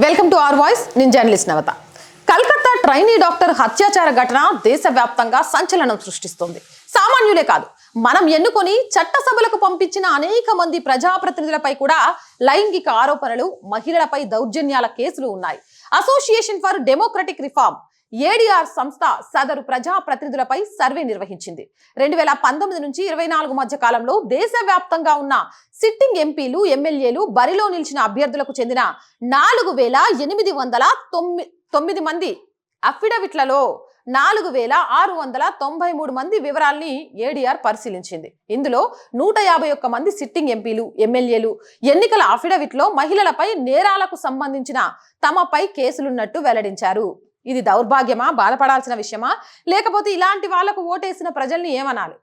Welcome to our voice. నేను journalist నవత. Calcutta trainee doctor హత్యాచార ఘటన దేశవ్యాప్తంగా సంచలనం సృష్టిస్తుంది. సామాన్యులే కాదు, మనం ఎన్నుకొని చట్టసభలకు పంపించిన అనేక మంది ప్రజాప్రతినిధులపై కూడా లైంగిక ఆరోపణలు, మహిళలపై దౌర్జన్యాల కేసులు ఉన్నాయి. Association for democratic reform ADR సంస్థ సదరు ప్రజాప్రతినిధులపై సర్వే నిర్వహించింది. 2019 నుంచి 24 మధ్య కాలంలో దేశవ్యాప్తంగా ఉన్న సిట్టింగ్ ఎంపీలు, ఎమ్మెల్యేలు, బరిలో నిలిచిన అభ్యర్థులకు చెందిన 4809 మంది అఫిడవిట్లలో 4693 మంది వివరాల్ని ఏడీఆర్ పరిశీలించింది. ఇందులో 151 మంది సిట్టింగ్ ఎంపీలు, ఎమ్మెల్యేలు ఎన్నికల అఫిడవిట్లో మహిళలపై నేరాలకు సంబంధించిన తమపై కేసులున్నట్టు వెల్లడించారు. ఇది దౌర్భాగ్యమా, బాధపడాల్సిన విషయమా, లేకపోతే ఇలాంటి వాళ్లకు ఓటేసిన ప్రజల్ని ఏమనాలి?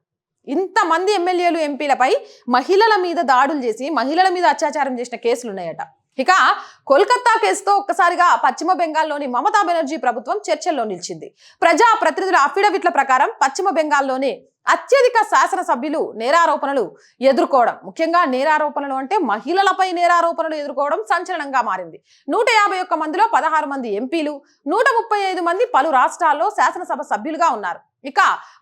ఇంతమంది ఎమ్మెల్యేలు, ఎంపీలపై మహిళల మీద దాడులు చేసి, మహిళల మీద అత్యాచారం చేసిన కేసులున్నాయట. ఇక కోల్కతా కేసుతో ఒక్కసారిగా పశ్చిమ బెంగాల్లోని మమతా బెనర్జీ ప్రభుత్వం చర్చల్లో నిలిచింది. ప్రజా ప్రతినిధుల అఫిడవిట్ల ప్రకారం పశ్చిమ బెంగాల్లోని అత్యధిక శాసనసభ్యులు నేరారోపణలు ఎదుర్కోవడం, ముఖ్యంగా నేరారోపణలు అంటే మహిళలపై నేరారోపణలు ఎదుర్కోవడం సంచలనంగా మారింది. 151 మందిలో 16 మంది ఎంపీలు, 135 మంది పలు రాష్ట్రాల్లో శాసనసభ సభ్యులుగా ఉన్నారు. ఇక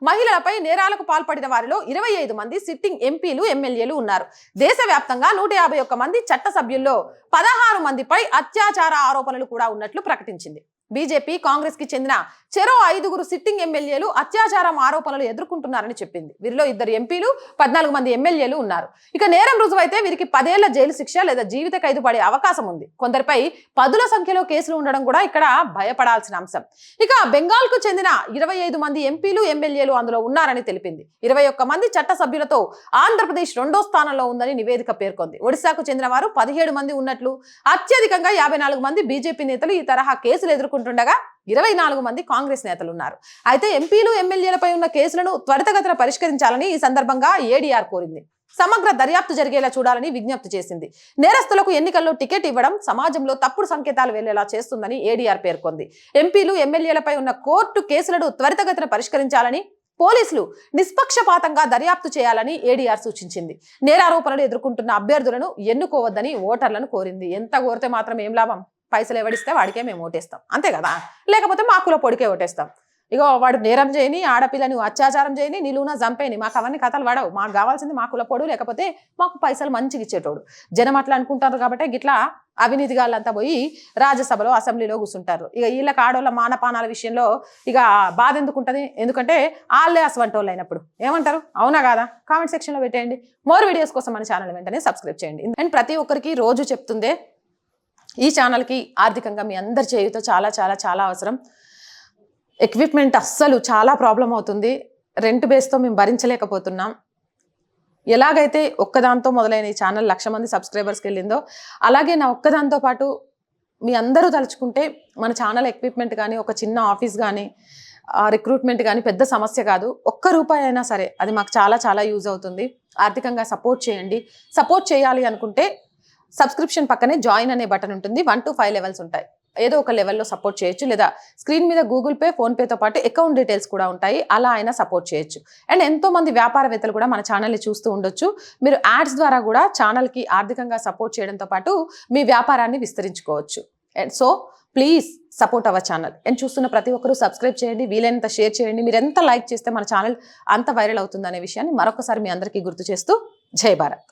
మహిళలపై నేరాలకు పాల్పడిన వారిలో 25 మంది సిట్టింగ్ ఎంపీలు, ఎమ్మెల్యేలు ఉన్నారు. దేశవ్యాప్తంగా 151 మంది చట్ట సభ్యుల్లో 16 మందిపై అత్యాచార ఆరోపణలు కూడా ఉన్నట్లు ప్రకటించింది. బీజేపీ, కాంగ్రెస్ కి చెందిన చెరో 5 సిట్టింగ్ ఎమ్మెల్యేలు అత్యాచారం ఆరోపణలు ఎదుర్కొంటున్నారని చెప్పింది. వీరిలో 2 ఎంపీలు, 14 మంది ఎమ్మెల్యేలు ఉన్నారు. ఇక నేరం రుజువైతే వీరికి 10 ఏళ్ల జైలు శిక్ష లేదా జీవిత ఖైదు పడే అవకాశం ఉంది. కొందరిపై 10ల సంఖ్యలో కేసులు ఉండడం కూడా ఇక్కడ భయపడాల్సిన అంశం. ఇక బెంగాల్ కు చెందిన 25 మంది ఎంపీలు, ఎమ్మెల్యేలు అందులో ఉన్నారని తెలిపింది. 21 మంది చట్ట సభ్యులతో ఆంధ్రప్రదేశ్ 2వ స్థానంలో ఉందని నివేదిక పేర్కొంది. ఒడిశాకు చెందిన వారు 17 మంది ఉన్నట్లు, అత్యధికంగా 54 మంది బీజేపీ నేతలు ఈ తరహా కేసులు ఎదుర్కొంటుండగా 24 మంది కాంగ్రెస్ నేతలు ఉన్నారు. అయితే ఎంపీలు, ఎమ్మెల్యేలపై ఉన్న కేసులను త్వరితగతిన పరిష్కరించాలని ఈ సందర్భంగా ఏడీఆర్ కోరింది. సమగ్ర దర్యాప్తు జరిగేలా చూడాలని విజ్ఞప్తి చేసింది. నేరస్తులకు ఎన్నికల్లో టికెట్ ఇవ్వడం సమాజంలో తప్పుడు సంకేతాలు వెళ్లేలా చేస్తుందని ఏడీఆర్ పేర్కొంది. ఎంపీలు, ఎమ్మెల్యేలపై ఉన్న కోర్టు కేసులను త్వరితగతిన పరిష్కరించాలని, పోలీసులు నిష్పక్షపాతంగా దర్యాప్తు చేయాలని ఏడీఆర్ సూచించింది. నేరారోపణలు ఎదుర్కొంటున్న అభ్యర్థులను ఎన్నుకోవద్దని ఓటర్లను కోరింది. ఎంత కోరితే మాత్రం ఏం లాభం? పైసలు ఎవడిస్తే వాడికే మేము ఓటేస్తాం, అంతే కదా? లేకపోతే మాకులో పొడికే ఓటేస్తాం. ఇగో వాడు నేరం చేయని, ఆడపిల్లని అత్యాచారం చేయని, నిలువున చంపేని, మాకు అవన్నీ కథలు పడవు. మాకు కావాల్సింది మాకుల పొడు, లేకపోతే మాకు పైసలు మంచిగా ఇచ్చేటోడు. జనం అట్లా అనుకుంటారు కాబట్టి గిట్లా అవినీతిగాళ్ళంతా పోయి రాజ్యసభలో, అసెంబ్లీలో కూర్చుంటారు. ఇక వీళ్ళకి ఆడోళ్ళ మానపానాల విషయంలో ఇక బాధ ఎందుకుంటుంది? ఎందుకంటే వాళ్ళే అసవంటి వాళ్ళు అయినప్పుడు ఏమంటారు? అవునా కాదా? కామెంట్ సెక్షన్లో పెట్టేయండి. మోర్ వీడియోస్ కోసం మన ఛానల్ వెంటనే సబ్స్క్రైబ్ చేయండి. అండ్ ప్రతి ఒక్కరికి రోజు చెప్తుందే, ఈ ఛానల్కి ఆర్థికంగా మీ అందరి చేయుతో చాలా చాలా చాలా అవసరం. ఎక్విప్మెంట్ అస్సలు చాలా ప్రాబ్లం అవుతుంది. రెంట్ బేస్తో మేము భరించలేకపోతున్నాం. ఎలాగైతే ఒక్కదాంతో మొదలైన ఈ ఛానల్ 1,00,000 మంది సబ్స్క్రైబర్స్కి వెళ్ళిందో, అలాగే నా ఒక్కదాంతో పాటు మీ అందరూ తలుచుకుంటే మన ఛానల్ ఎక్విప్మెంట్ కానీ, ఒక చిన్న ఆఫీస్ కానీ, రిక్రూట్మెంట్ కానీ పెద్ద సమస్య కాదు. ₹1 అయినా సరే అది మాకు చాలా చాలా యూజ్ అవుతుంది. ఆర్థికంగా సపోర్ట్ చేయండి. సపోర్ట్ చేయాలి అనుకుంటే సబ్స్క్రిప్షన్ పక్కనే జాయిన్ అనే బటన్ ఉంటుంది. 1 to 5 లెవెల్స్ ఉంటాయి. ఏదో ఒక లెవెల్లో సపోర్ట్ చేయొచ్చు, లేదా స్క్రీన్ మీద గూగుల్ పే, ఫోన్పేతో పాటు అకౌంట్ డీటెయిల్స్ కూడా ఉంటాయి. అలా అయినా సపోర్ట్ చేయొచ్చు. అండ్ ఎంతో మంది వ్యాపారవేత్తలు కూడా మన ఛానల్ని చూస్తూ ఉండొచ్చు. మీరు యాడ్స్ ద్వారా కూడా ఛానల్కి ఆర్థికంగా సపోర్ట్ చేయడంతో పాటు మీ వ్యాపారాన్ని విస్తరించుకోవచ్చు. And so please support our channel. And చూస్తున్న ప్రతి ఒక్కరూ సబ్స్క్రైబ్ చేయండి, వీలైనంత షేర్ చేయండి. మీరు ఎంత లైక్ చేస్తే మన ఛానల్ అంత వైరల్ అవుతుంది అనే విషయాన్ని మరొకసారి మీ అందరికీ గుర్తు చేస్తూ, జై భారత్.